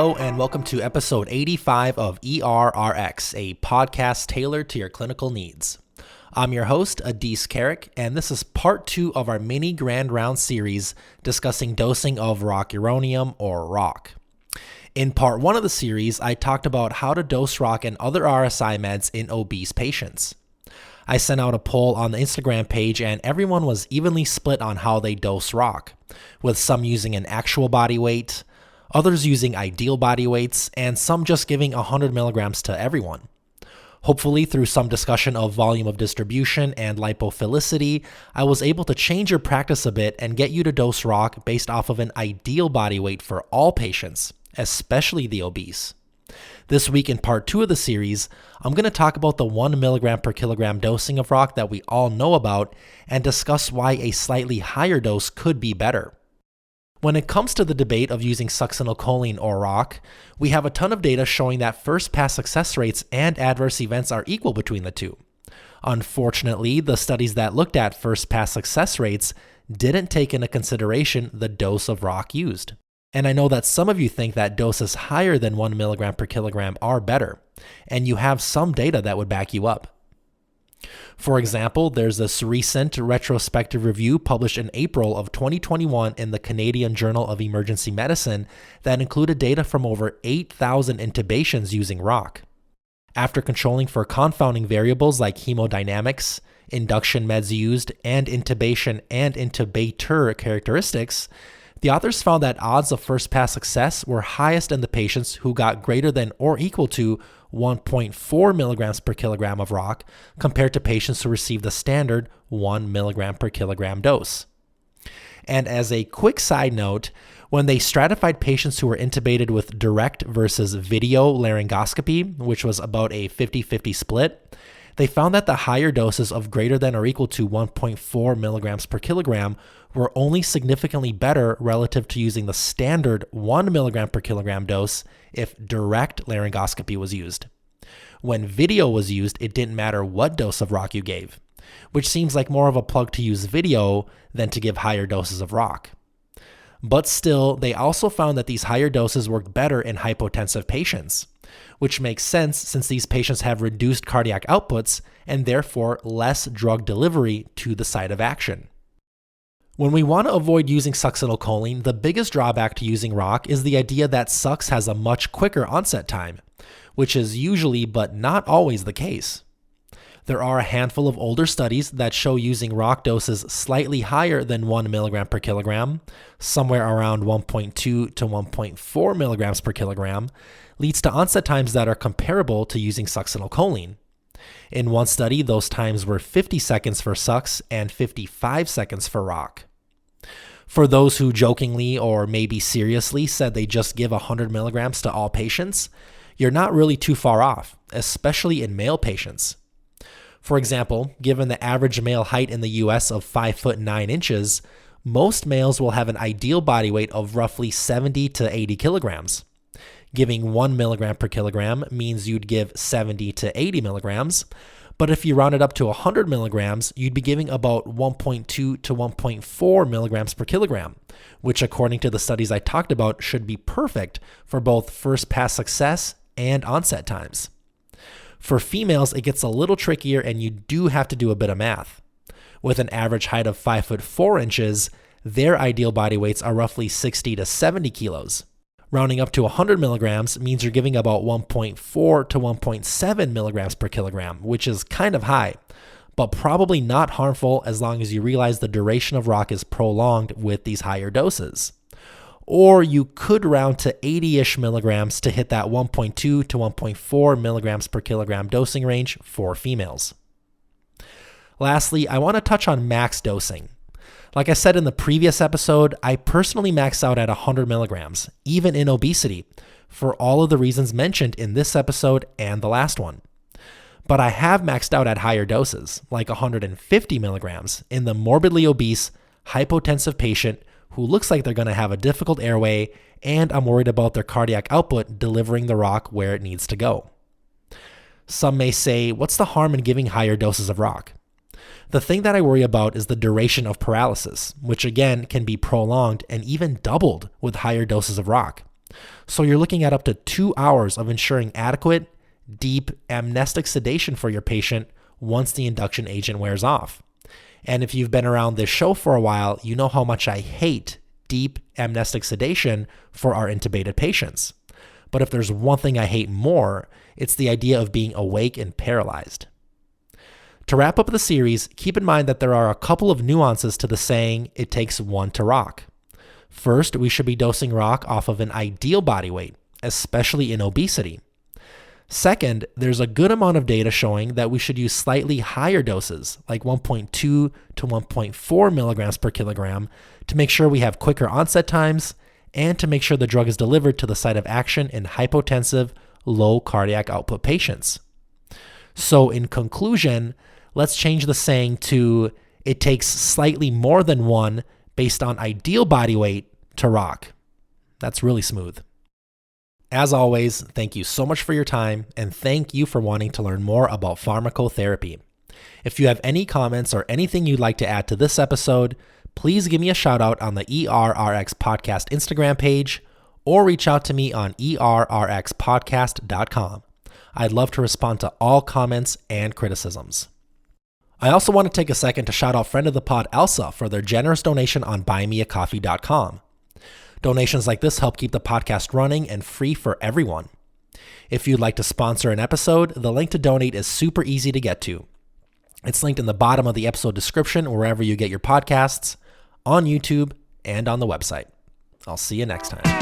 Hello and welcome to episode 85 of ERRX, a podcast tailored to your clinical needs. I'm your host, Adis Carrick, and this is part 2 of our mini Grand Round series discussing dosing of rocuronium or ROC. In part 1 of the series, I talked about how to dose ROC and other RSI meds in obese patients. I sent out a poll on the Instagram page and everyone was evenly split on how they dose ROC, with some using an actual body weight, others using ideal body weights, and some just giving 100 milligrams to everyone. Hopefully, through some discussion of volume of distribution and lipophilicity, I was able to change your practice a bit and get you to dose ROC based off of an ideal body weight for all patients, especially the obese. This week in part 2 of the series, I'm going to talk about the 1 milligram per kilogram dosing of ROC that we all know about and discuss why a slightly higher dose could be better. When it comes to the debate of using succinylcholine or ROC, we have a ton of data showing that first-pass success rates and adverse events are equal between the two. Unfortunately, the studies that looked at first-pass success rates didn't take into consideration the dose of ROC used. And I know that some of you think that doses higher than 1 milligram per kilogram are better, and you have some data that would back you up. For example, there's this recent retrospective review published in April of 2021 in the Canadian Journal of Emergency Medicine that included data from over 8,000 intubations using ROC. After controlling for confounding variables like hemodynamics, induction meds used, and intubation and intubator characteristics, the authors found that odds of first-pass success were highest in the patients who got greater than or equal to 1.4 milligrams per kilogram of ROC compared to patients who received the standard 1 milligram per kilogram dose. And as a quick side note, when they stratified patients who were intubated with direct versus video laryngoscopy, which was about a 50-50 split, they found that the higher doses of greater than or equal to 1.4 milligrams per kilogram were only significantly better relative to using the standard 1 milligram per kilogram dose if direct laryngoscopy was used. When video was used, it didn't matter what dose of ROC you gave, which seems like more of a plug to use video than to give higher doses of ROC. But still, they also found that these higher doses worked better in hypotensive patients, which makes sense since these patients have reduced cardiac outputs and therefore less drug delivery to the site of action. When we want to avoid using succinylcholine, the biggest drawback to using ROC is the idea that Sux has a much quicker onset time, which is usually but not always the case. There are a handful of older studies that show using ROC doses slightly higher than 1 milligram per kilogram, somewhere around 1.2 to 1.4 milligrams per kilogram, leads to onset times that are comparable to using succinylcholine. In one study, those times were 50 seconds for Sux and 55 seconds for ROC. For those who jokingly or maybe seriously said they just give 100 milligrams to all patients, you're not really too far off, especially in male patients. For example, given the average male height in the US of 5 foot 9 inches, most males will have an ideal body weight of roughly 70 to 80 kilograms. Giving 1 milligram per kilogram means you'd give 70 to 80 milligrams, but if you round it up to 100 milligrams, you'd be giving about 1.2 to 1.4 milligrams per kilogram, which according to the studies I talked about should be perfect for both first-pass success and onset times. For females, it gets a little trickier and you do have to do a bit of math. With an average height of 5 foot 4 inches, their ideal body weights are roughly 60 to 70 kilos. Rounding up to 100 milligrams means you're giving about 1.4 to 1.7 milligrams per kilogram, which is kind of high, but probably not harmful as long as you realize the duration of ROC is prolonged with these higher doses. Or you could round to 80-ish milligrams to hit that 1.2 to 1.4 milligrams per kilogram dosing range for females. Lastly, I want to touch on max dosing. Like I said in the previous episode, I personally max out at 100 milligrams, even in obesity, for all of the reasons mentioned in this episode and the last one. But I have maxed out at higher doses, like 150 milligrams, in the morbidly obese, hypotensive patient who looks like they're going to have a difficult airway, and I'm worried about their cardiac output delivering the ROC where it needs to go. Some may say, what's the harm in giving higher doses of ROC? The thing that I worry about is the duration of paralysis, which again can be prolonged and even doubled with higher doses of ROC. So you're looking at up to 2 hours of ensuring adequate, deep amnestic sedation for your patient once the induction agent wears off. And if you've been around this show for a while, you know how much I hate deep amnestic sedation for our intubated patients. But if there's one thing I hate more, it's the idea of being awake and paralyzed. To wrap up the series, keep in mind that there are a couple of nuances to the saying, it takes one to rock. First, we should be dosing rock off of an ideal body weight, especially in obesity. Second, there's a good amount of data showing that we should use slightly higher doses, like 1.2 to 1.4 milligrams per kilogram, to make sure we have quicker onset times and to make sure the drug is delivered to the site of action in hypotensive, low cardiac output patients. So in conclusion, let's change the saying to it takes slightly more than one based on ideal body weight to rock. That's really smooth. As always, thank you so much for your time, and thank you for wanting to learn more about pharmacotherapy. If you have any comments or anything you'd like to add to this episode, please give me a shout out on the ERRX Podcast Instagram page or reach out to me on errxpodcast.com. I'd love to respond to all comments and criticisms. I also want to take a second to shout out friend of the pod Elsa for their generous donation on buymeacoffee.com. Donations like this help keep the podcast running and free for everyone. If you'd like to sponsor an episode, the link to donate is super easy to get to. It's linked in the bottom of the episode description wherever you get your podcasts, on YouTube, and on the website. I'll see you next time.